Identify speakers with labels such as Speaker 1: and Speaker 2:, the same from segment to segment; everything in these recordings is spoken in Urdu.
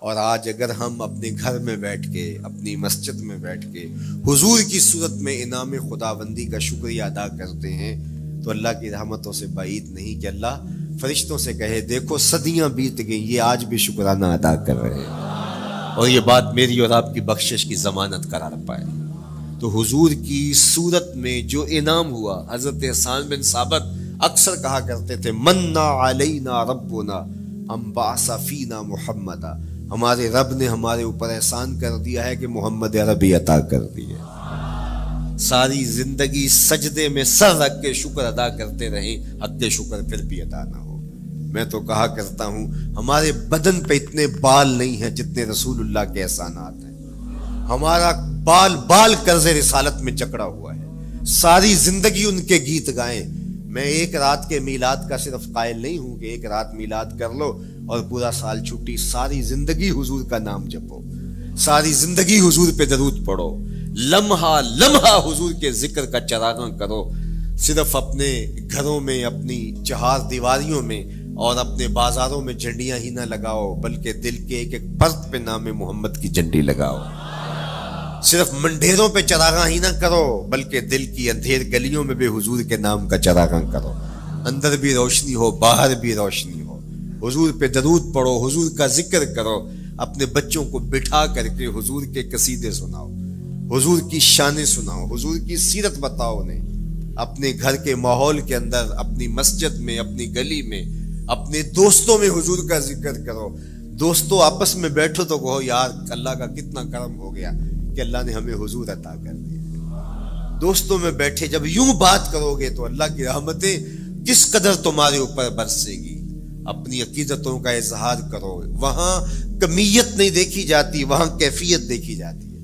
Speaker 1: اور آج اگر ہم اپنے گھر میں بیٹھ کے، اپنی مسجد میں بیٹھ کے حضور کی صورت میں انعام خداوندی کا شکریہ ادا کرتے ہیں تو اللہ کی رحمتوں سے بعید نہیں کہ اللہ فرشتوں سے کہے دیکھو صدیاں بیت گئیں، یہ آج بھی شکرانہ ادا کر رہے ہیں، اور یہ بات میری اور آپ کی بخشش کی ضمانت قرار پائے۔ تو حضور کی صورت میں جو انعام ہوا، حضرت حسان بن ثابت اکثر کہا کرتے تھے منا علینا ربنا ام بعث فینا محمدا، ہمارے رب نے ہمارے اوپر احسان کر دیا ہے کہ محمد عربی عطا کر دی ہے۔ ساری زندگی سجدے میں سر رکھ کے شکر ادا کرتے رہیں، حق شکر پھر بھی ادا نہ ہو۔ میں تو کہا کرتا ہوں ہمارے بدن پہ اتنے بال نہیں ہیں جتنے رسول اللہ کے احسانات ہیں، ہمارا بال بال قرض رسالت میں جکڑا ہوا ہے، ساری زندگی ان کے گیت گائیں۔ میں ایک رات کے میلاد کا صرف قائل نہیں ہوں کہ ایک رات میلاد کر لو اور پورا سال چھٹی، ساری زندگی حضور کا نام جپو، ساری زندگی حضور پہ درود پڑھو، لمحہ لمحہ حضور کے ذکر کا چراغاں کرو۔ صرف اپنے گھروں میں، اپنی چہار دیواریوں میں اور اپنے بازاروں میں جھنڈیاں ہی نہ لگاؤ، بلکہ دل کے ایک ایک فرد پہ نام محمد کی جھنڈی لگاؤ۔ صرف منڈیروں پہ چراغاں ہی نہ کرو، بلکہ دل کی اندھیر گلیوں میں بھی حضور کے نام کا چراغاں کرو، اندر بھی روشنی ہو باہر بھی روشنی ہو۔ حضور پہ درود پڑھو، حضور کا ذکر کرو، اپنے بچوں کو بٹھا کر کے حضور کے قصیدے سناؤ، حضور کی شانیں سناؤ، حضور کی سیرت بتاؤ انہیں۔ اپنے گھر کے ماحول کے اندر، اپنی مسجد میں، اپنی گلی میں، اپنے دوستوں میں حضور کا ذکر کرو۔ دوستوں آپس میں بیٹھو تو کہو یار اللہ کا کتنا کرم ہو گیا کہ اللہ نے ہمیں حضور عطا کر دیا۔ دوستوں میں بیٹھے جب یوں بات کرو گے تو اللہ کی رحمتیں کس قدر تمہارے اوپر برسے گی۔ اپنی عقیدتوں کا اظہار کرو، وہاں کمیت نہیں دیکھی جاتی، وہاں کیفیت دیکھی جاتی ہے،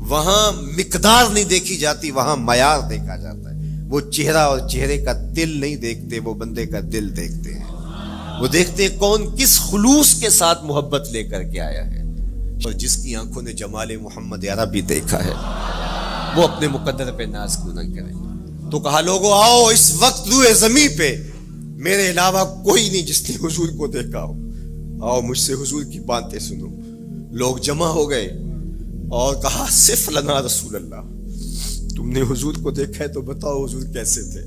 Speaker 1: وہاں مقدار نہیں دیکھی جاتی، وہاں معیار دیکھا جاتا ہے۔ وہ چہرہ اور چہرے کا دل نہیں دیکھتے، وہ بندے کا دل دیکھتے ہیں، وہ دیکھتے ہیں کون کس خلوص کے ساتھ محبت لے کر کے آیا ہے۔ اور جس کی آنکھوں نے جمال محمد عربی دیکھا ہے وہ اپنے مقدر پہ ناز کیوں نہ کرے۔ تو کہا لوگو آؤ اس وقت روئے زمین پہ میرے علاوہ کوئی نہیں جس نے حضور کو دیکھا ہو، آؤ مجھ سے حضور کی باتیں سنو۔ لوگ جمع ہو گئے اور کہا صف لنا رسول اللہ، تم نے حضور کو دیکھا ہے تو بتاؤ حضور کیسے تھے۔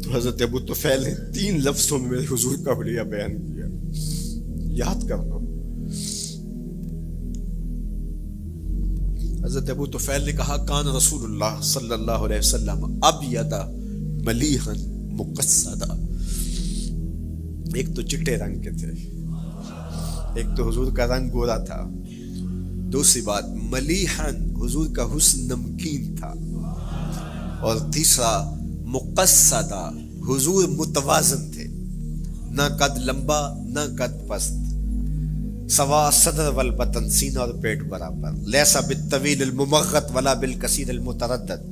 Speaker 1: تو حضرت ابو طفیل نے 3 لفظوں میں میرے حضور کا حلیہ بیان کیا، یاد کر لو۔ حضرت ابو طفیل نے کہا کان رسول اللہ صلی اللہ علیہ وسلم ابیض ملیحا مقصدا، ایک تو چٹے رنگ کے تھے، ایک تو حضور کا رنگ گورا تھا، دوسری بات ملیحا حضور کا حسن نمکین تھا، اور تیسرا مقصدا حضور متوازن تھے، نہ قد لمبا نہ قد پست، سوا صدر والبطن، سینہ اور پیٹ برابر، لیسا بالطویل الممغط ولا بالکثیر المتردد،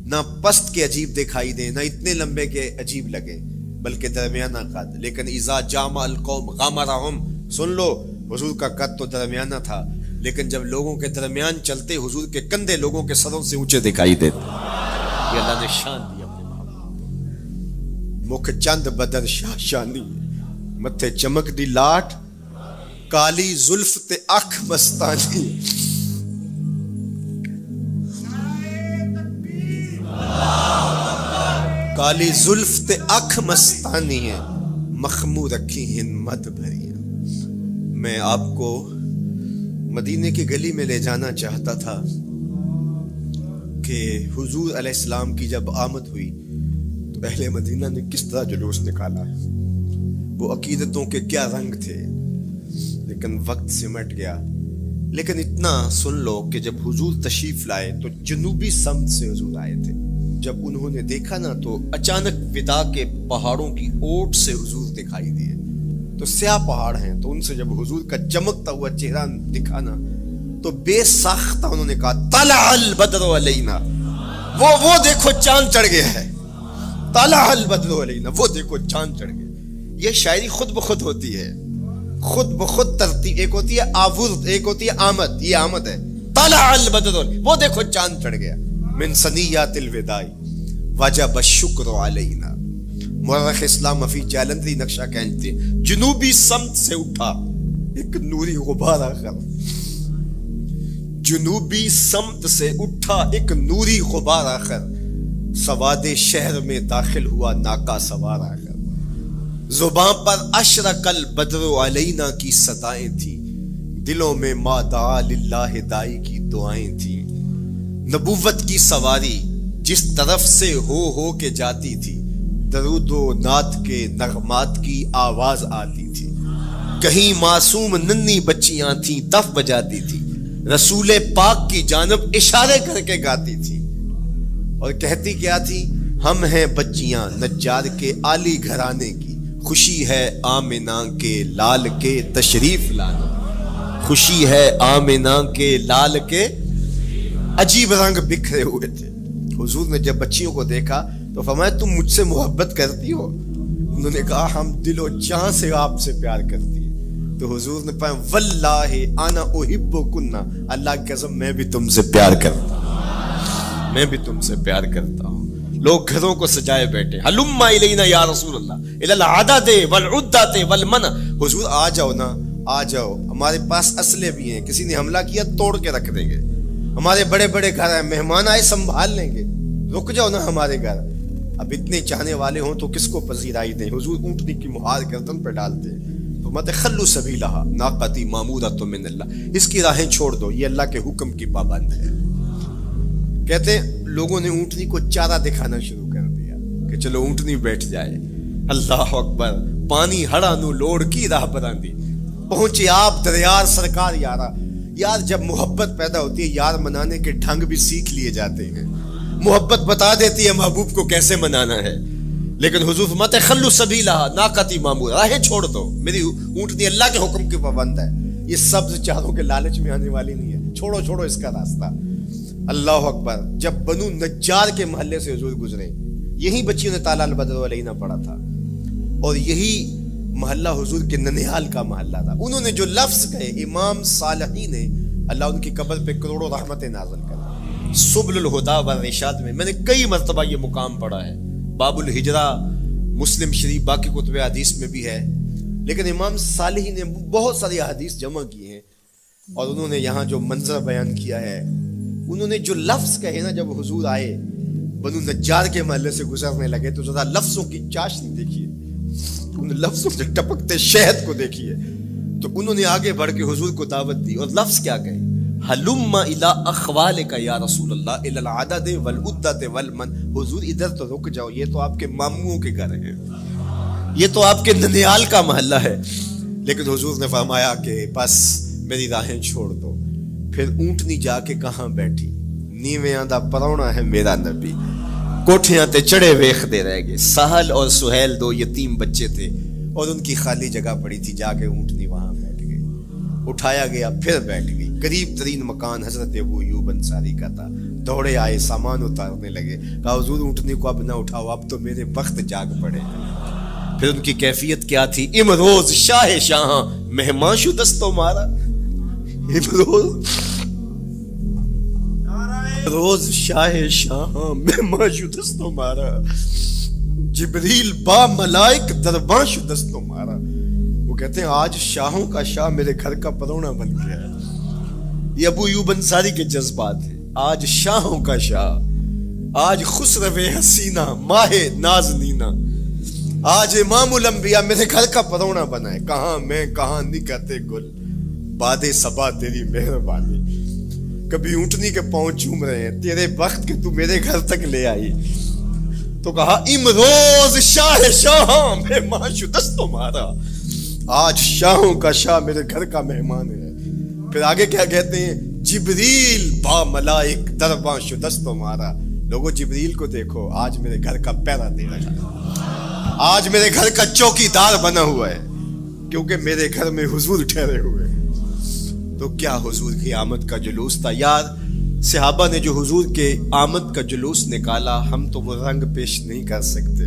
Speaker 1: نہ پست کے عجیب دکھائی دیں نہ اتنے لمبے کے عجیب لگے، بلکہ درمیانہ قد۔ لیکن اذا جامع القوم غامرہم، سن لو حضور کا قد تو درمیانہ تھا، لیکن جب لوگوں کے درمیان چلتے حضور کے کندھے لوگوں کے سروں سے اونچے دکھائی دیتے۔ یہ اللہ نے شان دی اپنے محبوب، مکھ چند بدر شاہ شانی، متھے چمک دی لاٹ، کالی زلف تے اکھ مستانی، کالی زلف تے اکھ مستانی ہے، مخمور رکھی ہمت بھری۔ میں آپ کو مدینے کی گلی میں لے جانا چاہتا تھا کہ حضور علیہ السلام کی جب آمد ہوئی تو اہل مدینہ نے کس طرح جلوس نکالا، وہ عقیدتوں کے کیا رنگ تھے، لیکن وقت سمٹ گیا۔ لیکن اتنا سن لو کہ جب حضور تشریف لائے تو جنوبی سمت سے حضور آئے تھے۔ جب انہوں نے دیکھا نا تو اچانک ودا کے پہاڑوں کی اوٹ سے حضور دکھائی دیے، تو سیاہ پہاڑ ہیں، تو ان سے جب حضور کا چمکتا ہوا چہرہ دکھا نا تو بے ساختہ انہوں نے کہا طلع البدر علینا، وہ دیکھو چاند چڑھ گیا ہے، طلع البدر علینا، وہ دیکھو چاند چڑھ گیا۔ یہ شاعری خود بخود ہوتی ہے، خود بخود ترتیب، ایک ہوتی ہے آورد، ایک ہوتی ہے آمد، یہ آمد ہے۔ طلع البدر، وہ دیکھو چاند چڑھ گیا۔ من سنیات الوداع وجب الشکر علینا، مورخ اسلام مفید جالندری نقشہ کھینچتے ہیں، جنوبی سمت سے اٹھا ایک نوری غبار آخر، جنوبی سمت سے اٹھا ایک نوری غبار آخر، سواد شہر میں داخل ہوا ناکا سوار آخر، زباں پر اشرق البدر علینا کی صدائیں تھیں، دلوں میں ما دعا للہ دائی کی دعائیں تھیں، نبوت کی سواری جس طرف سے ہو کے جاتی تھی، درود و نعت کے نغمات کی آواز آتی تھی، کہیں معصوم ننھی بچیاں تھیں تف بجاتی تھی، رسول پاک کی جانب اشارے کر کے گاتی تھی، اور کہتی کیا تھی؟ ہم ہیں بچیاں نجار کے عالی گھرانے کی، خوشی ہے آمنہ کے لال کے تشریف لانا، خوشی ہے آمنہ کے لال کے، عجیب رنگ بکھرے ہوئے تھے۔ حضور نے جب بچیوں کو دیکھا تو فرمایا تم مجھ سے محبت کرتی ہو؟ انہوں نے کہا ہم دل و جان سے آپ سے پیار کرتی ہیں۔ تو حضور نے فرمایا واللہ انا احبکن، اللہ کی قسم میں بھی تم سے پیار کرتا ہوں، میں بھی تم سے پیار کرتا ہوں۔ لوگ گھروں کو سجائے بیٹھے، ہلم الینا یا رسول اللہ الی العدد والعدۃ والمنع، حضور آ جاؤ نا، آ جاؤ، ہمارے پاس اسلحے بھی ہیں، کسی نے حملہ کیا توڑ کے رکھ دیں گے، ہمارے بڑے بڑے گھر ہیں، مہمان آئے سنبھال لیں گے، رک جاؤ نا ہمارے گھر۔ اب اتنے چاہنے والے ہوں تو کس کو پذیرائی دیں؟ حضور اونٹنی کی مہار گردن پہ ڈالتے فرماتے خلوا سبیلھا ناقتی مامورۃ من اللہ، اس کی راہیں چھوڑ دو، یہ اللہ کے حکم کی پابند ہے۔ کہتے ہیں لوگوں نے اونٹنی کو چارہ دکھانا شروع کر دیا کہ چلو اونٹنی بیٹھ جائے، اللہ اکبر، پانی ہڑا نو لوڑ کی راہ براندی، پہنچے آپ دریار سرکار یارا۔ یار جب محبت پیدا ہوتی ہے یار منانے کے ڈھنگ بھی سیکھ لیے جاتے ہیں، محبت بتا دیتی ہے محبوب کو کیسے منانا ہے، لیکن حضور فرماتے خلوا سبیلھا ناقتی مامور، راہیں چھوڑ دو، میری اونٹنی اللہ کے حکم کی پابند ہے، یہ سبز چاروں کے لالچ میں آنے والی نہیں ہے، چھوڑو چھوڑو اس کا راستہ۔ اللہ اکبر، جب بنو نجار کے محلے سے حضور گزرے، یہی بچیوں نے تالا البدر علینا پڑھا تھا، اور یہی محلہ حضور کے ننیال کا محلہ تھا۔ انہوں نے جو لفظ کہے، امام صالحی نے، اللہ ان کی قبر پہ کروڑوں رحمتیں نازل کر، سبل الہدی والرشاد میں میں نے کئی مرتبہ یہ مقام پڑھا ہے، باب الہجرہ مسلم شریف باقی کتب حدیث میں بھی ہے، لیکن امام صالحی نے بہت ساری حدیث جمع کی ہیں، اور انہوں نے یہاں جو منظر بیان کیا ہے، انہوں نے جو لفظ کہے نا، جب حضور آئے بنو نجار کے محلے سے گزرنے لگے تو ذرا لفظوں کی چاشنی دیکھیے، ان لفظوں سے ٹپکتے شہد کو دیکھیے، تو انہوں نے آگے بڑھ کے حضور کو دعوت دی، اور لفظ کیا کہے؟ ہلم الی اخوالک یا رسول اللہ الی العدد والعدۃ والمن، حضور ادھر تو رک جاؤ، یہ تو آپ کے ماموں کے گھر ہیں، یہ تو آپ کے ننیال کا محلہ ہے، لیکن حضور نے فرمایا کہ بس میری راہیں چھوڑ دو۔ پھر اونٹنی جا کے کہاں بیٹھی؟ نیویاں دا پرونا ہے میرا نبی، کوٹھیاں تے چڑھے ویخ دے رہ گئے، سہل اور سہیل دو یتیم بچے تھے، اور ان کی خالی جگہ پڑی تھی، جا کے اونٹنی وہاں بیٹھ گئی، اٹھایا گیا پھر بیٹھ گئی۔ قریب ترین مکان حضرت ابو ایوب انصاری کا تھا، دوڑے آئے سامان اتارنے لگے، کہا حضور اونٹنی کو اب نہ اٹھاؤ، اب تو میرے بخت جاگ پڑے۔ پھر ان کی کیفیت کیا تھی؟ امروز شاہ شاہاں مہمان شو دستو مارا، روز شاہ شاہاں مہمان شو دستو مارا، جبریل با ملائک درباں شو دستو مارا۔ وہ کہتے ہیں آج شاہوں کا شاہ میرے گھر کا پرونا بن گیا ہے، یہ ابو ایوب انصاری کے جذبات ہیں۔ آج شاہوں کا شاہ، آج خسرو حسینہ ماہ نازنینہ، آج امام الانبیاء میرے گھر کا پرونا بنا ہے، کہاں میں کہاں نکہتے گل، باد صبا تیری مہربانی، کبھی اونٹنی کے پاؤں چوم رہے ہیں، تیرے بخت کے تو میرے گھر تک لے آئی۔ تو کہا امروز شاہ شاہاں مہمان شو دستو مارا، آج شاہوں کا شاہ میرے گھر کا مہمان ہے۔ پھر آگے کیا کہتے ہیں؟ جبریل با ملائک درباں شو دستو مارا، لوگوں جبریل کو دیکھو، آج میرے گھر کا پہرا دے رہا ہے، آج میرے گھر کا چوکی دار بنا ہوا ہے، کیونکہ میرے گھر میں حضور ٹھہرے ہوئے۔ تو کیا حضور کی آمد کا جلوس تھا یار، صحابہ نے جو حضور کے آمد کا جلوس نکالا، ہم تو وہ رنگ پیش نہیں کر سکتے،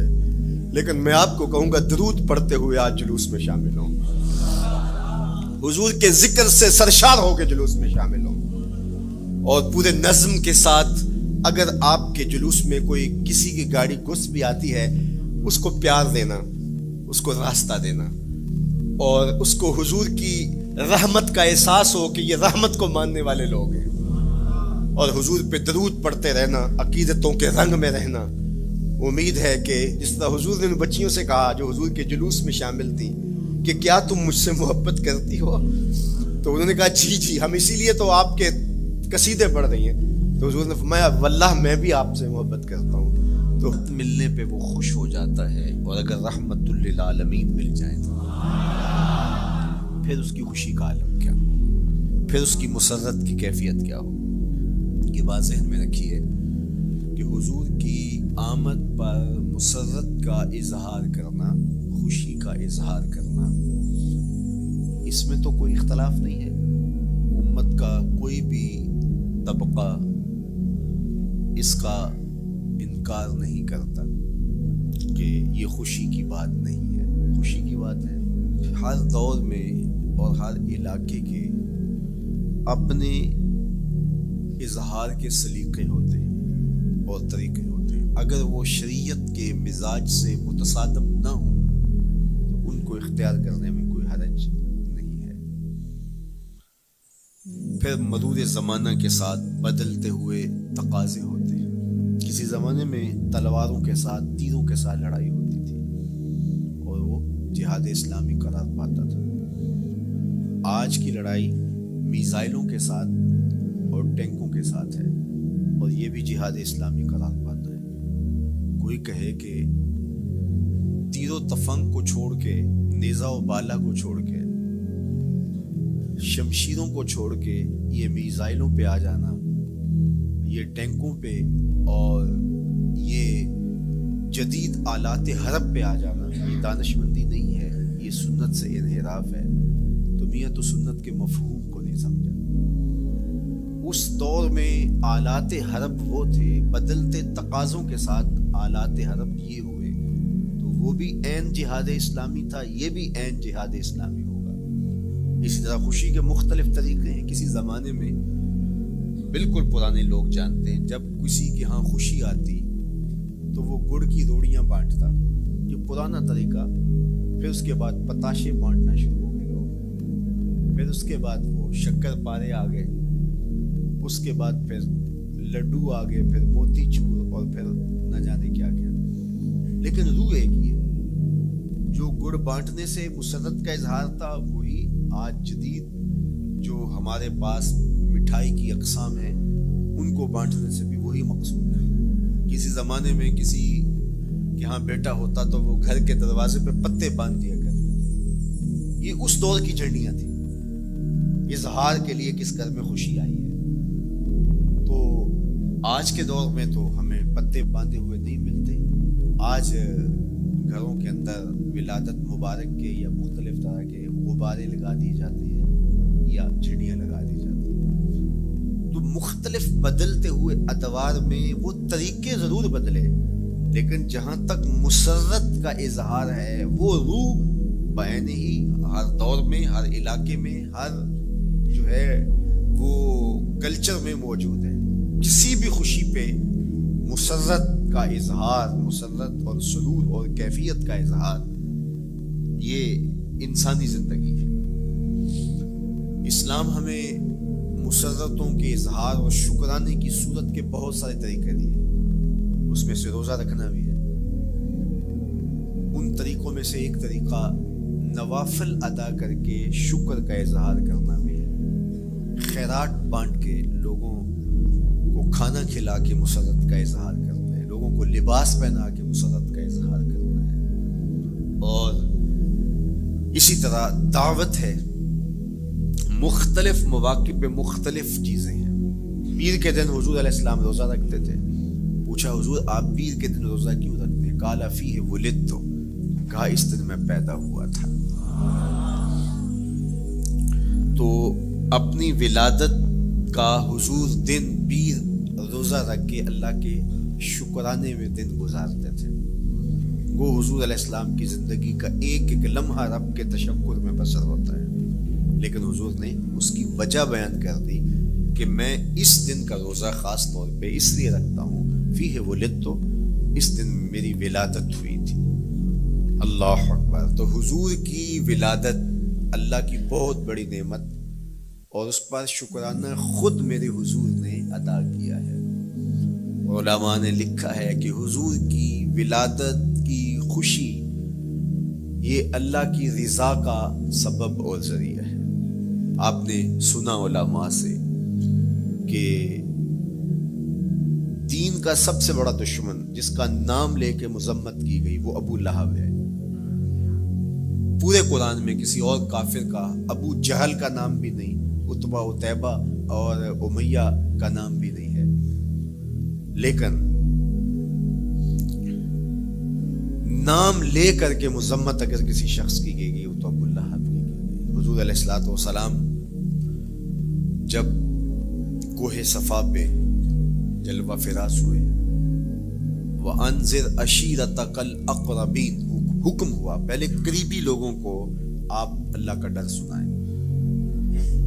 Speaker 1: لیکن میں آپ کو کہوں گا درود پڑھتے ہوئے آج جلوس میں شامل ہوں، حضور کے ذکر سے سرشار ہو کے جلوس میں شامل ہوں، اور پورے نظم کے ساتھ اگر آپ کے جلوس میں کوئی کسی کی گاڑی گھس بھی آتی ہے، اس کو پیار دینا، اس کو راستہ دینا، اور اس کو حضور کی رحمت کا احساس ہو کہ یہ رحمت کو ماننے والے لوگ ہیں، اور حضور پہ درود پڑھتے رہنا، عقیدتوں کے رنگ میں رہنا۔ امید ہے کہ جس طرح حضور نے ان بچیوں سے کہا جو حضور کے جلوس میں شامل تھیں کہ کیا تم مجھ سے محبت کرتی ہو، تو انہوں نے کہا جی جی، ہم اسی لیے تو آپ کے قصیدے پڑھ رہی ہیں۔ تو حضور نے فرمایا واللہ میں بھی آپ سے محبت کرتا ہوں۔ تو ملنے پہ وہ خوش ہو جاتا ہے، اور اگر رحمت للعالمین مل جائے تو پھر اس کی خوشی کا عالم کیا ہو، پھر اس کی مسرت کی کیفیت کیا ہو۔ یہ بات ذہن میں رکھیے کہ حضور کی آمد پر مسرت کا اظہار کرنا، خوشی کا اظہار کرنا، اس میں تو کوئی اختلاف نہیں ہے۔ امت کا کوئی بھی طبقہ اس کا انکار نہیں کرتا کہ یہ خوشی کی بات نہیں ہے، خوشی کی بات ہے۔ ہر دور میں اور ہر علاقے کے اپنے اظہار کے سلیقے ہوتے ہیں اور طریقے ہوتے ہیں۔ اگر وہ شریعت کے مزاج سے متصادم نہ ہوں تو ان کو اختیار کرنے میں کوئی حرج نہیں ہے۔ پھر مرور زمانہ کے ساتھ بدلتے ہوئے تقاضے ہوتے ہیں۔ کسی زمانے میں تلواروں کے ساتھ، تیروں کے ساتھ لڑائی ہوتی تھی اور وہ جہاد اسلامی قرار پاتا تھا۔ آج کی لڑائی میزائلوں کے ساتھ اور ٹینکوں کے ساتھ ہے، اور یہ بھی جہاد اسلامی قرار پاتا ہے۔ کوئی کہے کہ تیر و تفنگ کو چھوڑ کے، نیزہ و بالا کو چھوڑ کے، شمشیروں کو چھوڑ کے یہ میزائلوں پہ آ جانا، یہ ٹینکوں پہ اور یہ جدید آلات حرب پہ آ جانا، یہ دانشمندی نہیں ہے، یہ سنت سے انحراف ہے۔ تو میاں تو سنت کے مفہوم کو نہیں سمجھا۔ اس دور میں آلات حرب وہ تھے، بدلتے تقاضوں کے ساتھ آلات حرب یہ ہوئے، تو وہ بھی عین جہاد اسلامی تھا، یہ بھی عین جہاد اسلامی ہوگا۔ اسی طرح خوشی کے مختلف طریقے ہیں۔ کسی زمانے میں بالکل پرانے لوگ جانتے ہیں، جب کسی کے ہاں خوشی آتی تو وہ گڑ کی روڑیاں بانٹتا، یہ پرانا طریقہ۔ پھر اس کے بعد پتاشے بانٹنا شروع ہو گئے لوگ، پھر اس کے بعد وہ شکر پارے آ گئے، اس کے بعد پھر لڈو آ گئے، پھر موتی چور، اور پھر نہ جانے کیا کیا۔ لیکن روح ایک ہی ہے۔ جو گڑ بانٹنے سے مسرت کا اظہار تھا، وہی آج جدید جو ہمارے پاس مٹھائی کی اقسام ہیں، ان کو بانٹنے سے بھی وہی مقصود ہے۔ کسی زمانے میں کسی کے ہاں بیٹا ہوتا تو وہ گھر کے دروازے پہ پتے باندھ دیا کرتے تھے۔ یہ اس دور کی جھنڈیاں تھیں، اظہار کے لیے کس گھر میں خوشی آئی ہے۔ تو آج کے دور میں تو ہمیں پتے باندھے ہوئے نہیں ملتے۔ آج گھروں کے اندر ولادت مبارک کے یا مختلف طرح کے غبارے لگا دیے جاتے ہیں یا جھنڈیاں لگا دی جاتی ہیں۔ تو مختلف بدلتے ہوئے ادوار میں وہ طریقے ضرور بدلے، لیکن جہاں تک مسرت کا اظہار ہے، وہ روح بعین ہی ہر دور میں، ہر علاقے میں، ہر جو ہے وہ کلچر میں موجود ہے۔ کسی بھی خوشی پہ مسرت کا اظہار، مسرت اور سرور اور کیفیت کا اظہار، یہ انسانی زندگی ہے۔ اسلام ہمیں مسرتوں کے اظہار اور شکرانے کی صورت کے بہت سارے طریقے دیے، اس میں سے روزہ رکھنا بھی ہے۔ ان طریقوں میں سے ایک طریقہ نوافل ادا کر کے شکر کا اظہار کرنا بھی ہے۔ خیرات بانٹ کے، لوگوں کو کھانا کھلا کے مسرت کا اظہار کرنا ہے، لوگوں کو لباس پہنا کے مسرت کا اظہار کرنا ہے۔ اور اسی طرح دعوت ہے، مختلف مواقع پہ مختلف چیزیں ہیں۔ پیر کے دن حضور علیہ السلام روزہ رکھتے تھے۔ پوچھا حضور آپ پیر کے دن روزہ کیوں رکھتے ہیں؟ قال فیہ ولدت، کہا اس دن میں پیدا ہوا تھا۔ تو اپنی ولادت کا حضور دن پیر روزہ رکھ کے اللہ کے شکرانے میں دن گزارتے تھے۔ وہ حضور علیہ السلام کی زندگی کا ایک ایک لمحہ رب کے تشکر میں بسر ہوتا ہے، لیکن حضور نے اس کی وجہ بیان کر دی کہ میں اس دن کا روزہ خاص طور پہ اس لیے رکھتا ہوں، فیہ ولدت، اس دن میری ولادت ہوئی تھی۔ اللہ اکبر۔ تو حضور کی ولادت اللہ کی بہت بڑی نعمت اور اس پر شکرانہ خود میرے حضور نے ادا کیا ہے۔ علماء نے لکھا ہے کہ حضور کی ولادت کی خوشی یہ اللہ کی رضا کا سبب اور ذریعہ ہے۔ آپ نے سنا علماء سے کہ دین کا سب سے بڑا دشمن جس کا نام لے کے مذمت کی گئی وہ ابو لہب ہے۔ پورے قرآن میں کسی اور کافر کا ابو جہل کا نام بھی نہیں، عتبہ عتیبہ اور امیہ کا نام بھی نہیں ہے، لیکن نام لے کر کے مذمت اگر کسی شخص کی گئی تو ابو لہب کی گئی۔ حضور علیہ الصلوۃ والسلام جب کوہ صفا پہ جلوہ فراز ہوئے، وَأَنذِرْ عَشِيرَتَكَ الْأَقْرَبِينَ حکم ہوا پہلے قریبی لوگوں کو آپ اللہ کا ڈر سنائیں،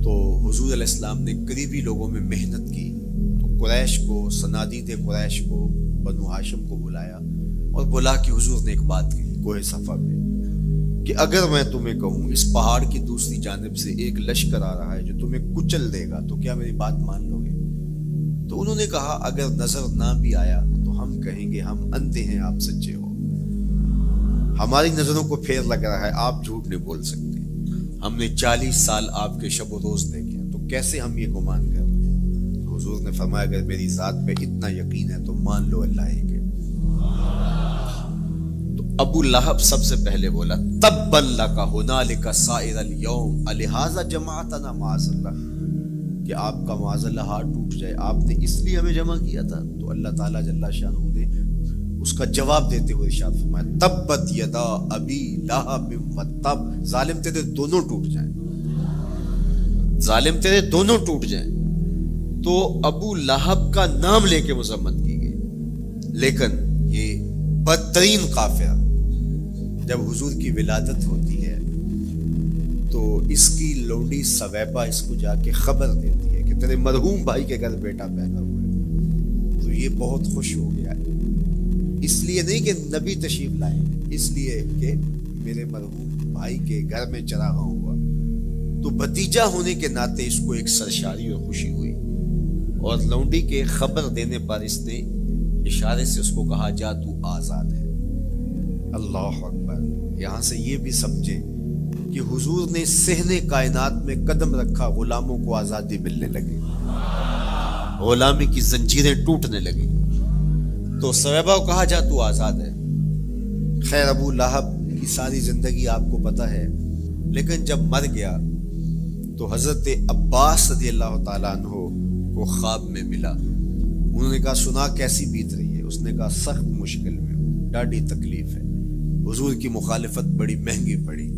Speaker 1: تو حضور علیہ السلام نے قریبی لوگوں میں محنت کی، تو قریش کو، صنادید قریش کو، بنو ہاشم کو بلایا اور بلا کے حضور نے ایک بات کی کوہ صفا پہ کہ اگر میں تمہیں کہوں اس پہاڑ کی دوسری جانب سے ایک لشکر آ رہا ہے جو تمہیں کچل دے گا تو کیا میری بات مان لو گے؟ تو انہوں نے کہا اگر نظر نہ بھی آیا تو ہم کہیں گے ہم اندھے ہیں، آپ سچے ہو، ہماری نظروں کو پھیر لگ رہا ہے، آپ جھوٹ نہیں بول سکتے، ہم نے 40 سال آپ کے شب و روز دیکھے ہیں، تو کیسے ہم یہ گمان کر رہے ہیں؟ تو حضور نے فرمایا اگر میری ذات پہ اتنا یقین ہے تو مان لو اللہ ایک ہے۔ تو ابو لہب سب سے پہلے بولا تبا لک ھنالک سائر الیوم الہذا جمعتنا معاذ اللہ، کہ آپ کا معاذ اللہ ہاتھ ٹوٹ جائے، آپ نے اس لیے ہمیں جمع کیا تھا؟ تو اللہ تعالیٰ جل شانہ نے اس کا جواب دیتے ہوئے ارشاد فرمایا تبت یدا ابی لہب وتب، ظالم تیرے دونوں ٹوٹ جائیں، ظالم تیرے دونوں ٹوٹ جائیں۔ تو ابو لہب کا نام لے کے مذمت کی گئی، لیکن یہ بدترین کافر جب حضور کی ولادت ہوتی ہے تو اس کی لونڈی سویبہ اس کو جا کے خبر دیتی ہے کہ تیرے مرحوم بھائی کے گھر بیٹا پیدا ہوا ہے، تو یہ بہت خوش ہو گیا ہے، اس لیے نہیں کہ نبی تشریف لائے، اس لیے کہ میرے مرحوم بھائی کے گھر میں چراغاں ہوا، تو بھتیجا ہونے کے ناطے اس کو ایک سرشاری اور خوشی ہوئی، اور لونڈی کے خبر دینے پر اس نے اشارے سے اس کو کہا جا تو آزاد ہے۔ اللہ اکبر۔ یہاں سے یہ بھی سمجھے کہ حضور نے صحن کائنات میں قدم رکھا، غلاموں کو آزادی ملنے لگی، غلامی کی زنجیریں ٹوٹنے لگی، تو سویبہ کو کہا جا تو آزاد ہے۔ خیر ابو لہب کی ساری زندگی آپ کو پتہ ہے، لیکن جب مر گیا تو حضرت عباس رضی اللہ تعالیٰ عنہ کو خواب میں ملا، انہوں نے کہا سنا کیسی بیت رہی ہے؟ اس نے کہا سخت مشکل میں، ڈاڈی تکلیف ہے، حضور کی مخالفت بڑی مہنگی پڑی،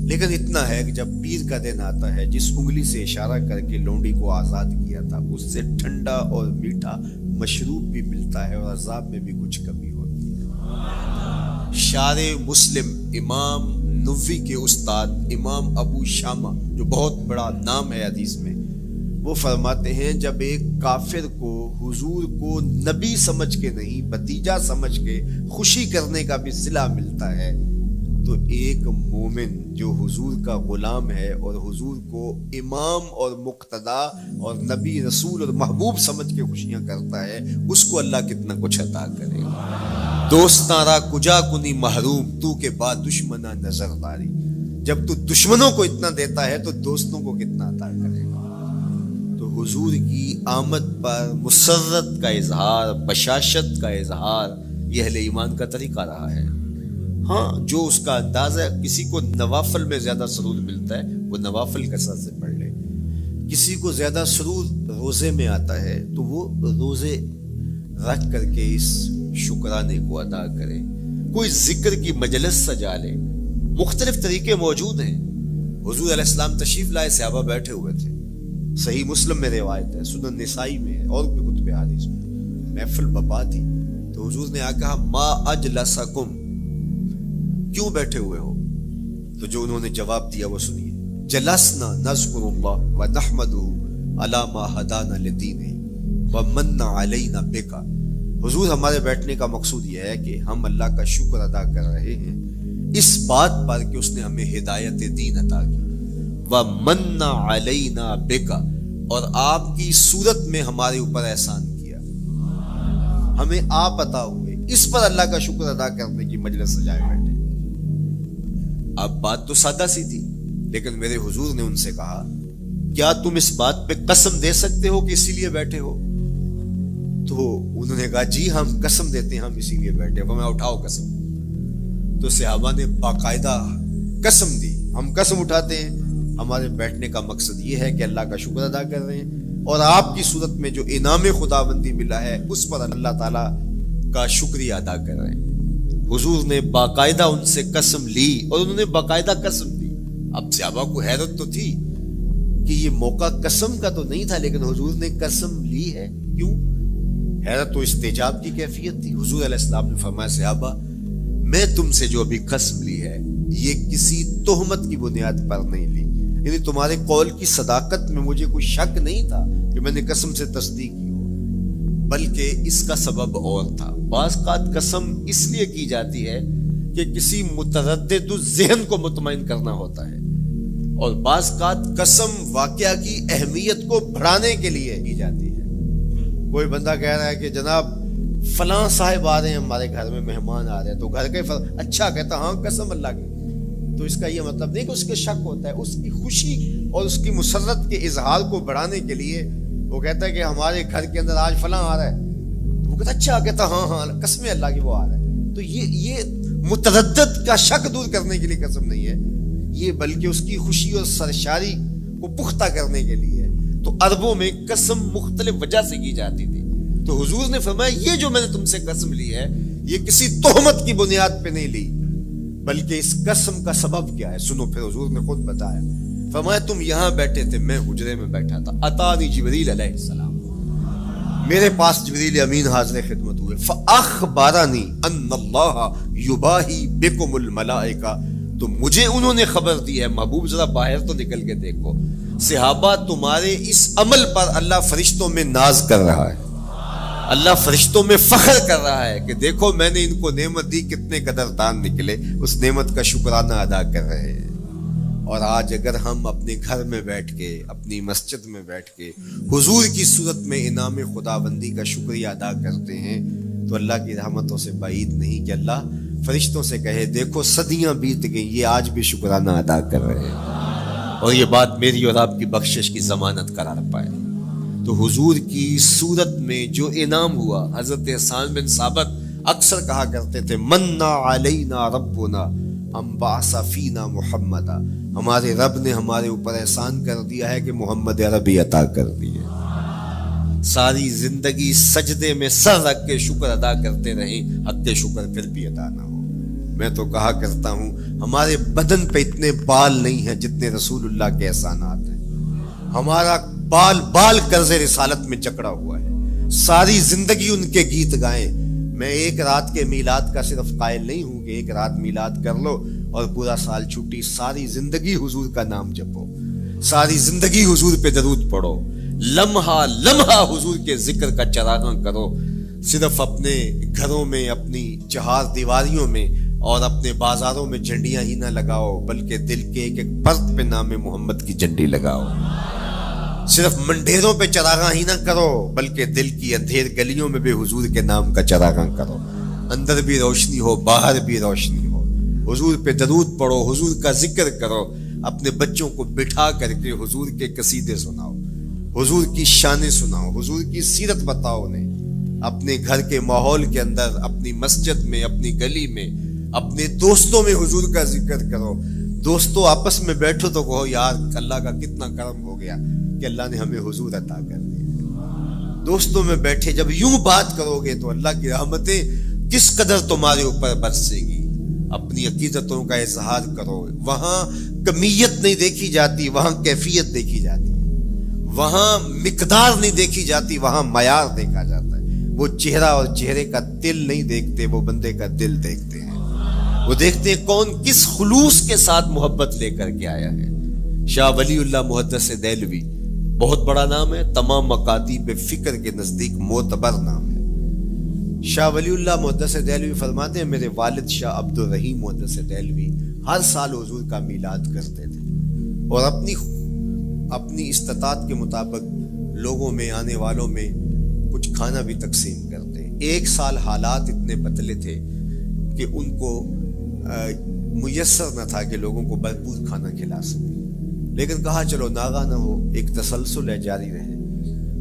Speaker 1: لیکن اتنا ہے کہ جب پیر کا دن آتا ہے جس انگلی سے اشارہ کر کے لونڈی کو آزاد کیا تھا اس سے ٹھنڈا اور میٹھا مشروب بھی ملتا ہے اور عذاب میں بھی کچھ کمی ہوتی ہے۔ شارع مسلم امام نووی کے استاد امام ابو شامہ جو بہت بڑا نام ہے حدیث میں، وہ فرماتے ہیں جب ایک کافر کو حضور کو نبی سمجھ کے نہیں بھتیجا سمجھ کے خوشی کرنے کا بھی صلہ ملتا ہے، تو ایک مومن جو حضور کا غلام ہے اور حضور کو امام اور مقتدا اور نبی رسول اور محبوب سمجھ کے خوشیاں کرتا ہے، اس کو اللہ کتنا کچھ عطا کرے گا۔ دوستارا کجا کنی محروم تو کے بعد دشمنا نظر داری، جب تو دشمنوں کو اتنا دیتا ہے تو دوستوں کو کتنا عطا کرے گا۔ تو حضور کی آمد پر مسرت کا اظہار، بشاشت کا اظہار، یہ اہل ایمان کا طریقہ رہا ہے۔ ہاں جو اس کا انداز ہے، کسی کو نوافل میں زیادہ سرور ملتا ہے وہ نوافل کثرت سے پڑھ لے، کسی کو زیادہ سرور روزے میں آتا ہے تو وہ روزے رکھ کر کے اس شکرانے کو ادا کرے، کوئی ذکر کی مجلس سجا لے، مختلف طریقے موجود ہیں۔ حضور علیہ السلام تشریف لائے، صحابہ بیٹھے ہوئے تھے، صحیح مسلم میں روایت ہے، سنن نسائی میں ہے اور بھی کتب حدیث میں، محفل بپا تھی، تو حضور نے آ کہا ما اجلسکم، کیوں بیٹھے ہوئے ہو؟ تو جو انہوں نے جواب دیا وہ سنیے، جلسنا نذکر اللہ ونحمدہ علی ما ہدانا لدینہ ومن علینا بکا، حضور ہمارے بیٹھنے کا مقصود یہ ہے کہ ہم اللہ کا شکر ادا کر رہے ہیں اس بات پر کہ اس نے ہمیں ہدایت دین عطا کی، وَمَنَّ عَلَيْنَا بِكَ، اور آپ کی صورت میں ہمارے اوپر احسان کیا، ہمیں آپ عطا ہوئے، اس پر اللہ کا شکر ادا کرنے کی مجلس سجائے بیٹھے۔ اب بات تو سادہ سی تھی، لیکن میرے حضور نے ان سے کہا کیا تم اس بات پہ قسم دے سکتے ہو کہ اسی لیے بیٹھے ہو؟ تو انہوں نے کہا جی ہم قسم دیتے ہیں، ہم اسی لیے بیٹھے ہیں۔ میں اٹھاؤ قسم۔ تو صحابہ نے باقاعدہ قسم دی، ہم قسم اٹھاتے ہیں، ہمارے بیٹھنے کا مقصد یہ ہے کہ اللہ کا شکر ادا کر رہے ہیں اور آپ کی صورت میں جو انعام خداوندی ملا ہے اس پر اللہ تعالیٰ کا شکریہ ادا کر رہے ہیں۔ حضور نے باقاعدہ ان سے قسم لی اور انہوں نے باقاعدہ قسم دی۔ اب صحابہ کو حیرت تو تھی کہ یہ موقع قسم کا تو نہیں تھا، لیکن حضور نے قسم لی ہے، کیوں؟ حیرت تو استجاب کی کیفیت تھی۔ حضور علیہ السلام نے فرمایا صحابہ میں تم سے جو ابھی قسم لی ہے یہ کسی تہمت کی بنیاد پر نہیں لی، یعنی تمہارے قول کی صداقت میں مجھے کوئی شک نہیں تھا کہ میں نے قسم سے تصدیق کی ہو، بلکہ اس کا سبب اور تھا۔ بعض اوقات قسم اس لیے کی جاتی ہے کہ کسی متردد ذہن کو مطمئن کرنا ہوتا ہے، اور بعض اوقات قسم واقعہ کی اہمیت کو بڑھانے کے لیے کی جاتی ہے۔ کوئی بندہ کہہ رہا ہے کہ جناب فلاں صاحب آ رہے ہیں ہمارے گھر میں، مہمان آ رہے ہیں، تو گھر کے اچھا کہتا ہاں قسم اللہ کی، تو اس کا یہ مطلب نہیں کہ اس کے شک ہوتا ہے، اس کی خوشی اور اس کی مسرت کے اظہار کو بڑھانے کے لیے وہ کہتا ہے کہ ہمارے گھر کے اندر آج فلاں آ رہا ہے، تو وہ کہتا اچھا کہتا ہاں ہاں قسم اللہ کی وہ آ رہا ہے۔ تو یہ متردد کا شک دور کرنے کے لیے قسم نہیں ہے، یہ بلکہ اس کی خوشی اور سرشاری کو پختہ کرنے کے لیے ہے۔ تو عربوں میں قسم مختلف وجہ سے کی جاتی تھی، تو حضور نے فرمایا یہ جو میں نے تم سے قسم لی ہے یہ کسی تہمت کی بنیاد پہ نہیں لی، بلکہ اس قسم کا سبب کیا ہے سنو۔ پھر حضور نے خود بتایا، فرمایا تم یہاں بیٹھے تھے، میں حجرے میں بیٹھا تھا، اتانی جبریل علیہ السلام، میرے پاس جبریل امین حاضر خدمت ہوئے، فاخبرنی ان اللہ یباہی بکم الملائکہ، تو مجھے انہوں نے خبر دی ہے، محبوب ذرا باہر تو نکل کے دیکھو، صحابہ تمہارے اس عمل پر اللہ فرشتوں میں ناز کر رہا ہے، اللہ فرشتوں میں فخر کر رہا ہے کہ دیکھو میں نے ان کو نعمت دی، کتنے قدردان نکلے، اس نعمت کا شکرانہ ادا کر رہے ہیں۔ اور آج اگر ہم اپنے گھر میں بیٹھ کے، اپنی مسجد میں بیٹھ کے حضور کی صورت میں انعام خداوندی کا شکریہ ادا کرتے ہیں تو اللہ کی رحمتوں سے بعید نہیں کہ اللہ فرشتوں سے کہے دیکھو صدیاں بیت گئیں، یہ آج بھی شکرانہ ادا کر رہے ہیں، اور یہ بات میری اور آپ کی بخشش کی ضمانت قرار پائے۔ تو حضور کی صورت میں جو انعام ہوا، حضرت حسان بن ثابت اکثر کہا کرتے تھے منا علینا ربنا ام بعث فینا محمدا، ہمارے رب نے ہمارے اوپر احسان کر دیا ہے کہ محمد عربی عطا کر دیے۔ ساری زندگی سجدے میں سر رکھ کے شکر ادا کرتے رہیں، حق شکر پھر بھی ادا نہ ہو۔ میں تو کہا کرتا ہوں ہمارے بدن پہ اتنے بال نہیں ہیں جتنے رسول اللہ کے احسانات ہیں، ہمارا بال بال قرض رسالت میں جکڑا ہوا ہے، ساری زندگی ان کے گیت گائیں۔ میں ایک رات کے میلاد کا صرف قائل نہیں ہوں کہ ایک رات میلاد کر لو اور پورا سال چھٹی، ساری زندگی حضور کا نام جپو، ساری زندگی حضور پہ درود پڑھو، لمحہ لمحہ حضور کے ذکر کا چراغاں کرو، صرف اپنے گھروں میں، اپنی چہار دیواریوں میں اور اپنے بازاروں میں جھنڈیاں ہی نہ لگاؤ، بلکہ دل کے ایک ایک فرد پہ نام محمد کی جھنڈی لگاؤ۔ صرف منڈیروں پہ چراغاں ہی نہ کرو، بلکہ دل کی اندھیر گلیوں میں بھی حضور کے نام کا چراغاں کرو، اندر بھی روشنی ہو باہر بھی روشنی ہو، حضور پہ درود پڑھو، حضور کا ذکر کرو، اپنے بچوں کو بٹھا کر کے حضور کے قصیدے سناؤ، حضور کی شانیں سناؤ، حضور کی سیرت بتاؤ انہیں، اپنے گھر کے ماحول کے اندر، اپنی مسجد میں، اپنی گلی میں، اپنے دوستوں میں حضور کا ذکر کرو۔ دوستوں آپس میں بیٹھو تو کہو یار اللہ کا کتنا کرم ہو گیا کہ اللہ نے ہمیں حضور عطا کر دیا۔ دوستوں میں بیٹھے جب یوں بات کرو گے تو اللہ کی رحمتیں کس قدر تمہارے اوپر برسے گی۔ اپنی عقیدتوں کا اظہار کرو، وہاں کمیت نہیں دیکھی جاتی، وہاں کیفیت دیکھی جاتی ہے، وہاں مقدار نہیں دیکھی جاتی، وہاں معیار دیکھا جاتا ہے۔ وہ چہرہ اور چہرے کا دل نہیں دیکھتے، وہ بندے کا دل دیکھتے ہیں، وہ دیکھتے ہیں کون کس خلوص کے ساتھ محبت لے کر کے آیا ہے۔ شاہ ولی اللہ محدث دہلوی بہت بڑا نام ہے، تمام مکاتیب فکر کے نزدیک معتبر نام ہے۔ شاہ ولی اللہ محدث دہلوی فرماتے ہیں میرے والد شاہ عبد الرحیم محدث دہلوی ہر سال حضور کا میلاد کرتے تھے، اور اپنی استطاعت کے مطابق لوگوں میں آنے والوں میں کچھ کھانا بھی تقسیم کرتے ہیں۔ 1 سال حالات اتنے بدلے تھے کہ ان کو میسر نہ تھا کہ لوگوں کو بھرپور کھانا کھلا سکے، لیکن کہا چلو ناغہ نہ ہو، ایک تسلسل ہے جاری رہے،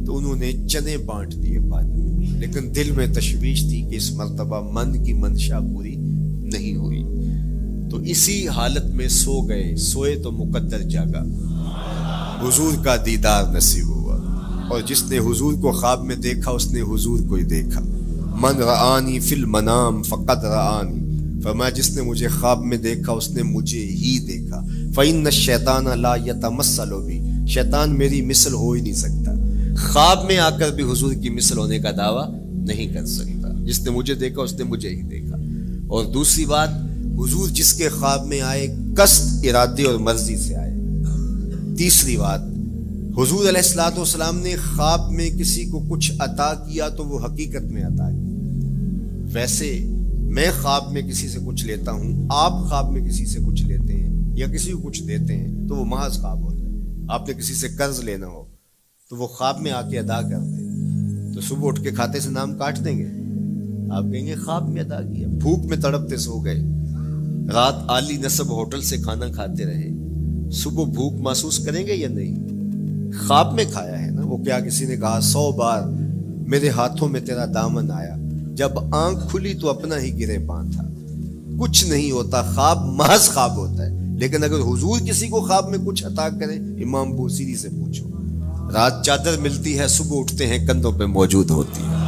Speaker 1: تو انہوں نے چنے بانٹ دیے بعد میں، لیکن دل میں تشویش تھی کہ اس مرتبہ من کی منشا پوری نہیں ہوئی، تو اسی حالت میں سو گئے، سوئے تو مقدر جاگا، حضور کا دیدار نصیب ہوا، اور جس نے حضور کو خواب میں دیکھا اس نے حضور کو ہی دیکھا۔ من رآنی فی المنام فقد رآنی، فرمایا جس نے مجھے خواب میں دیکھا اس نے مجھے ہی دیکھا۔ فإن الشیطان لا یتمثل بی، شیطان میری مثل ہو ہی نہیں سکتا، خواب میں آ کر بھی حضور کی مثل ہونے کا دعویٰ نہیں کر سکتا، جس نے مجھے دیکھا اس نے مجھے ہی دیکھا۔ اور دوسری بات، حضور جس کے خواب میں آئے قصد، ارادے اور مرضی سے آئے۔ تیسری بات، حضور علیہ الصلوۃ والسلام نے خواب میں کسی کو کچھ عطا کیا تو وہ حقیقت میں عطا کیا۔ ویسے میں خواب میں کسی سے کچھ لیتا ہوں، آپ خواب میں کسی سے کچھ لیتے ہیں یا کسی کو کچھ دیتے ہیں تو وہ محض خواب ہوتا ہے۔ آپ نے کسی سے قرض لینا ہو تو وہ خواب میں آ کے ادا کر دیں، تو صبح اٹھ کے کھاتے سے نام کاٹ دیں گے؟ آپ کہیں گے خواب میں ادا کیا، بھوک میں تڑپتے سو گئے، رات عالی نسب ہوٹل سے کھانا کھاتے رہے، صبح بھوک محسوس کریں گے یا نہیں؟ خواب میں کھایا ہے نا۔ وہ کیا کسی نے کہا 100 بار میرے ہاتھوں میں تیرا دامن آیا، جب آنکھ کھلی تو اپنا ہی گرے پان تھا۔ کچھ نہیں ہوتا، خواب محض خواب ہوتا ہے۔ لیکن اگر حضور کسی کو خواب میں کچھ عطا کرے، امام بوصیری سے پوچھو، رات چادر ملتی ہے، صبح اٹھتے ہیں کندھوں پہ موجود ہوتی ہے۔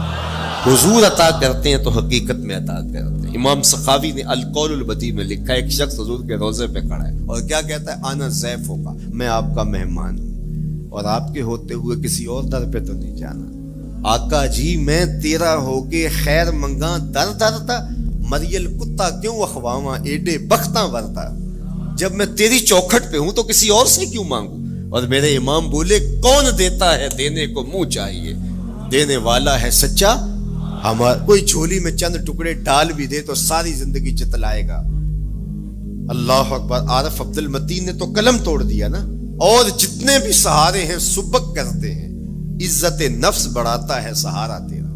Speaker 1: حضور عطا کرتے ہیں تو حقیقت میں عطا کرتے ہیں۔ امام سخاوی نے القول البدیع میں لکھا ہے، ایک شخص حضور کے روضے پہ کھڑا ہے اور کیا کہتا ہے؟ آنا ضیف ہوگا، میں آپ کا مہمان ہوں، اور آپ کے ہوتے ہوئے کسی اور در پہ تو نہیں جانا۔ آقا جی میں تیرا ہو کے خیر منگاں در درتا، مریل کتا کیوں اخواواں ایڈے بختاں ورتا۔ جب میں تیری چوکھٹ پہ ہوں تو کسی اور سے کیوں مانگوں؟ اور میرے امام بولے کون دیتا ہے دینے کو منہ چاہیے، دینے والا ہے سچا ہمارا۔ کوئی جھولی میں چند ٹکڑے ڈال بھی دے تو ساری زندگی جتلائے گا۔ اللہ اکبر۔ عارف عبد المتین نے تو قلم توڑ دیا نا۔ اور جتنے بھی سہارے ہیں سبک کرتے ہیں، عزت نفس بڑھاتا ہے سہارا تیرا،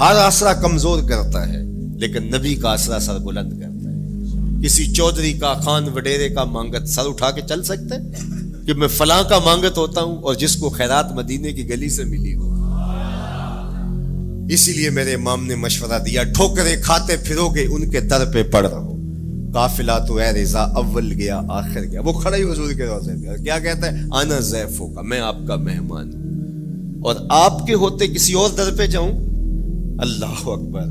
Speaker 1: ہر آسرا کمزور کرتا ہے لیکن نبی کا آسرا سر بلند کرتا ہے۔ کسی چودھری کا، خان وڈیرے کا مانگت سر اٹھا کے چل سکتے کہ میں فلاں کا مانگت ہوتا ہوں اور جس کو خیرات مدینے کی گلی سے ملی ہو؟ اسی لیے میرے امام نے مشورہ دیا، ٹھوکریں کھاتے پھرو گے ان کے در پہ پڑ رہو، قافلہ تو اے رضا اول گیا آخر گیا۔ وہ کھڑا ہی حضور کے روضے پہ کیا کہتا ہے؟ آنا ضیف ہوگا، میں آپ کا مہمان ہوں، اور آپ کے ہوتے کسی اور در پہ جاؤں؟ اللہ اکبر۔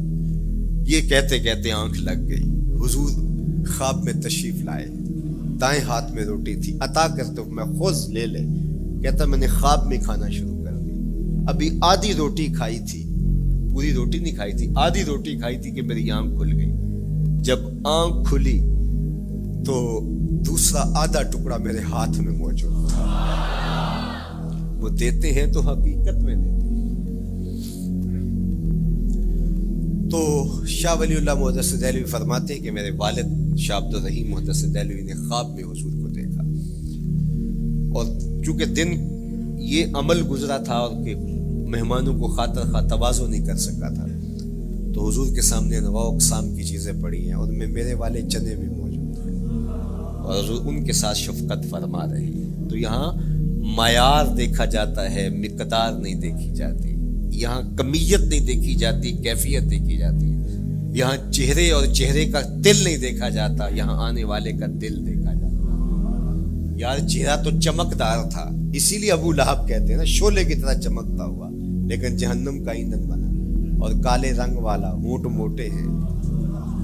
Speaker 1: یہ کہتے کہتے آنکھ لگ گئی۔ حضور خواب میں تشریف لائے، دائیں ہاتھ میں روٹی تھی، عطا کرتے میں خوش لے لے، کہتا میں نے خواب میں کھانا شروع کر دی، ابھی آدھی روٹی کھائی تھی، پوری روٹی نہیں کھائی تھی، آدھی روٹی کھائی تھی کہ میری آنکھ کھل گئی۔ جب آنکھ کھلی تو دوسرا آدھا ٹکڑا میرے ہاتھ میں موجود تھا۔ وہ دیتے ہیں تو حقیقت میں دیتے ہیں۔ تو شاہ ولی اللہ محدث دہلوی فرماتے ہیں کہ میرے والد شاہ عبد الرحیم محدث دہلوی نے خواب میں حضور کو دیکھا، اور چونکہ دن یہ عمل گزرا تھا اور کہ مہمانوں کو خاطر خواہ تواضع نہیں کر سکا تھا، تو حضور کے سامنے انواع اقسام کی چیزیں پڑی ہیں، ان میں میرے والے چنے بھی موجود ہیں اور حضور ان کے ساتھ شفقت فرما رہے ہیں۔ تو یہاں معیار دیکھا جاتا ہے، مقدار نہیں دیکھی جاتی، یہاں کمیت نہیں دیکھی جاتی، کیفیت دیکھی جاتی ہے۔ یہاں چہرے اور چہرے کا دل نہیں دیکھا جاتا، یہاں آنے والے کا دل دیکھا جاتا۔ یار چہرہ تو چمکدار تھا، اسی لیے ابو لہب کہتے ہیں نا، شعلے کی طرح چمکتا ہوا، لیکن جہنم کا ایندھن بنا، اور کالے رنگ والا، ہونٹ موٹے ہیں،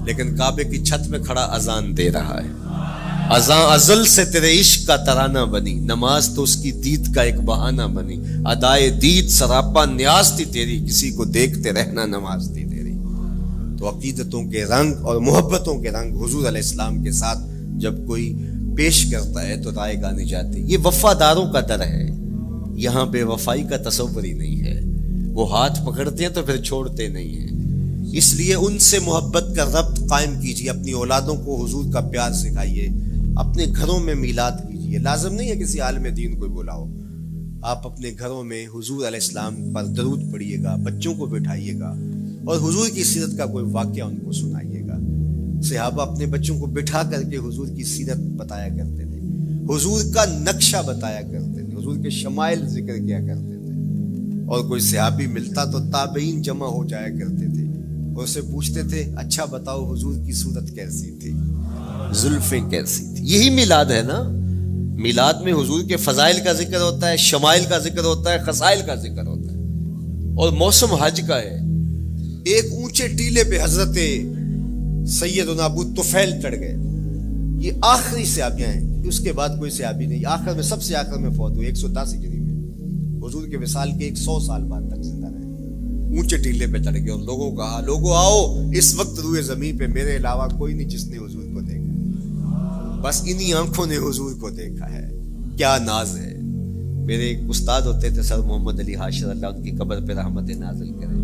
Speaker 1: لیکن کعبے کی چھت میں کھڑا اذان دے رہا ہے۔ اذان ازل سے تیرے عشق کا ترانہ بنی، نماز تو اس کی دید کا ایک بہانہ بنی، ادائے دید سراپا نیاز تھی تیری، کسی کو دیکھتے رہنا نماز تھی تیری۔ تو عقیدتوں کے رنگ اور محبتوں کے رنگ حضور علیہ السلام کے ساتھ جب کوئی پیش کرتا ہے تو رائے گانی جاتی۔ یہ وفاداروں کا در ہے، یہاں بے وفائی کا تصور ہی نہیں ہے۔ وہ ہاتھ پکڑتے ہیں تو پھر چھوڑتے نہیں ہیں، اس لیے ان سے محبت کا ربط قائم کیجیے، اپنی اولادوں کو حضور کا پیار سکھائیے، اپنے گھروں میں میلاد کیجیے۔ کیجیے. لازم نہیں ہے کسی عالم دین کو بلاؤ, آپ اپنے گھروں میں حضور علیہ السلام پر درود پڑھیے گا, بچوں کو بٹھائیے گا اور حضور کی سیرت کا کوئی واقعہ ان کو سنائیے گا. صحابہ اپنے بچوں کو بٹھا کر کے حضور کی سیرت بتایا کرتے تھے, حضور کا نقشہ بتایا کرتے تھے, حضور کے شمائل ذکر کیا کرتے تھے. اور کوئی صحابی ملتا تو تابعین جمع ہو جایا کرتے تھے اور اسے پوچھتے تھے اچھا بتاؤ حضور کی صورت کیسی تھی, زلفیں کیسی تھی. یہی میلاد ہے نا. میلاد میں حضور کے فضائل کا ذکر ہوتا ہے, شمائل کا ذکر ہوتا ہے, خصائل کا ذکر ہوتا ہے. اور موسم حج کا ہے. ایک اونچے ٹیلے پہ حضرت سیدنا ابو طفیل چڑھ گئے. یہ آخری صحابیاں ہیں, اس کے بعد کوئی صحابی نہیں. آخر میں سب سے آخر میں فوت ہوئے 110 ہجری میں, حضور کے وصال کے 100 سال بعد تک زندہ رہے. اونچے ٹیلے پہ چڑھ گئے اور لوگوں کو کہا لوگوں آؤ, اس وقت روئے زمین پہ میرے علاوہ کوئی نہیں جس نے حضور کو دیکھا, بس انہی آنکھوں نے حضور کو دیکھا ہے. کیا ناز ہے. میرے ایک استاد ہوتے تھے سر محمد علی حاشر, اللہ ان کی قبر پہ رحمت نازل کرے.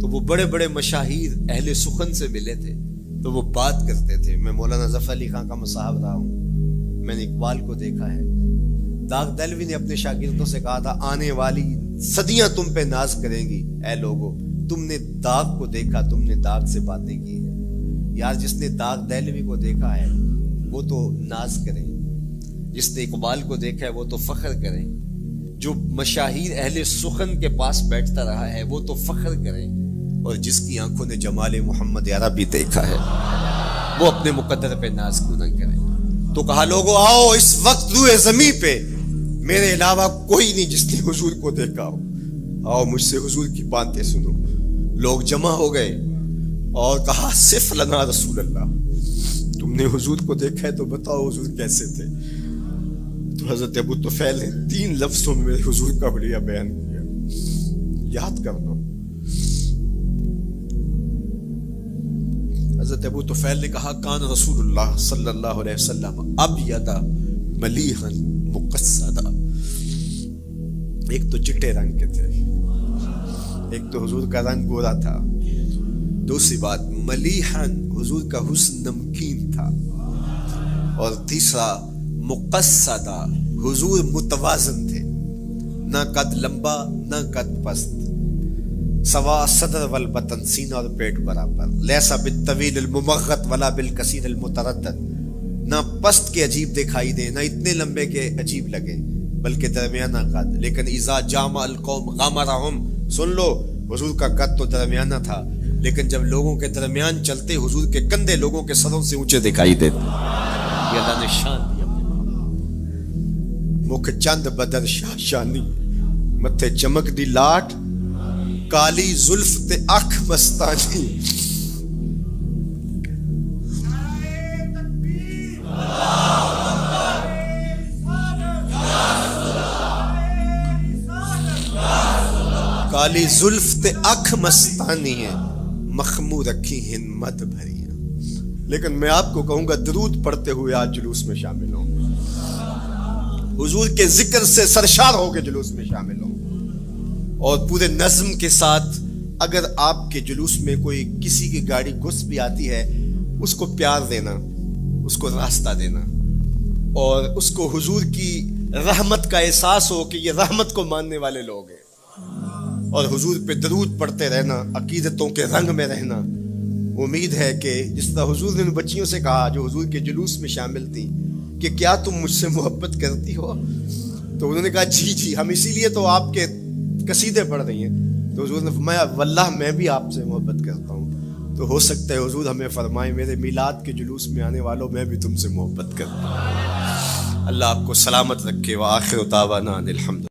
Speaker 1: تو وہ بڑے بڑے مشاہیر اہل سخن سے ملے تھے تو وہ بات کرتے تھے. میں مولانا ظفر علی خان کا مصاحب رہا ہوں, میں نے اقبال کو دیکھا ہے. داغ دہلوی نے اپنے شاگردوں سے کہا تھا آنے والی صدیاں تم پہ ناز کریں گی اے لوگو, تم نے داغ کو دیکھا, تم نے داغ سے باتیں کی ہیں. یار جس نے داغ دہلوی کو دیکھا ہے وہ تو ناز کریں, جس نے اقبال کو دیکھا ہے وہ تو فخر کریں, جو مشاہیر اہل سخن کے پاس بیٹھتا رہا ہے وہ تو فخر کریں, اور جس کی آنکھوں نے جمال محمد عربی دیکھا ہے وہ اپنے مقدر پہ ناز کیوں نہ کریں. تو کہا لوگوں آؤ, اس وقت روئے زمین پہ میرے علاوہ کوئی نہیں جس نے حضور کو دیکھا ہو, آؤ مجھ سے حضور کی باتیں سنو. لوگ جمع ہو گئے اور کہا صف لنا رسول اللہ, تم نے حضور کو دیکھا ہے تو بتاؤ حضور کیسے تھے. تو حضرت ابو طفیل نے 3 لفظوں میں حضور کا بڑھیا بیان کیا, یاد کر لو. حضرت ابو طفیل نے کہا کان رسول اللہ صلی اللہ علیہ وسلم ابیض ملیحا مقصدا. ایک تو چٹے رنگ کے تھے, ایک تو حضور کا رنگ گورا تھا. دوسری بات ملیحا, حضور کا حسن نمکین تھا. اور تیسرا مقصدا, حضور متوازن تھے, نہ قد لمبا نہ قد پست, سوا صدر والبطن, سینہ اور پیٹ برابر. لیسا بالطویل الممغط ولا بالکثیر المتردد, نہ پست کے عجیب دکھائی دیں نہ اتنے لمبے کے عجیب لگے بلکہ درمیانہ قد. لیکن اذا جامع القوم غمرہم, سن لو حضور کا قد تو درمیانہ تھا لیکن جب لوگوں کے درمیان چلتے حضور کے کندھے لوگوں کے سروں سے اونچے دکھائی دیتے. یہ اللہ نے شان دی اپنے مکھ چند بدر شاہ شانی, متھے چمک دی لاٹ, کالی زلف تے اکھ مستانی. کالی زلف تے اکھ مستانی ہے, مخمو رکھی ہن مد بھریاں. لیکن میں آپ کو کہوں گا درود پڑھتے ہوئے آج جلوس میں شامل ہوں, حضور کے ذکر سے سرشار ہو کے جلوس میں شامل ہوں, اور پورے نظم کے ساتھ. اگر آپ کے جلوس میں کوئی کسی کی گاڑی گھس بھی آتی ہے اس کو پیار دینا, اس کو راستہ دینا, اور اس کو حضور کی رحمت کا احساس ہو کہ یہ رحمت کو ماننے والے لوگ ہیں, اور حضور پہ درود پڑھتے رہنا, عقیدتوں کے رنگ میں رہنا. امید ہے کہ جس طرح حضور نے ان بچیوں سے کہا جو حضور کے جلوس میں شامل تھیں کہ کیا تم مجھ سے محبت کرتی ہو, تو انہوں نے کہا جی ہم اسی لیے تو آپ کے قصیدے پڑھ رہی ہیں. تو حضور نے فرمایا واللہ میں بھی آپ سے محبت کرتا ہوں. تو ہو سکتا ہے حضور ہمیں فرمائے میرے میلاد کے جلوس میں آنے والوں میں بھی تم سے محبت کرتا ہوں. اللہ آپ کو سلامت رکھے. وآخر دعوانا الحمد.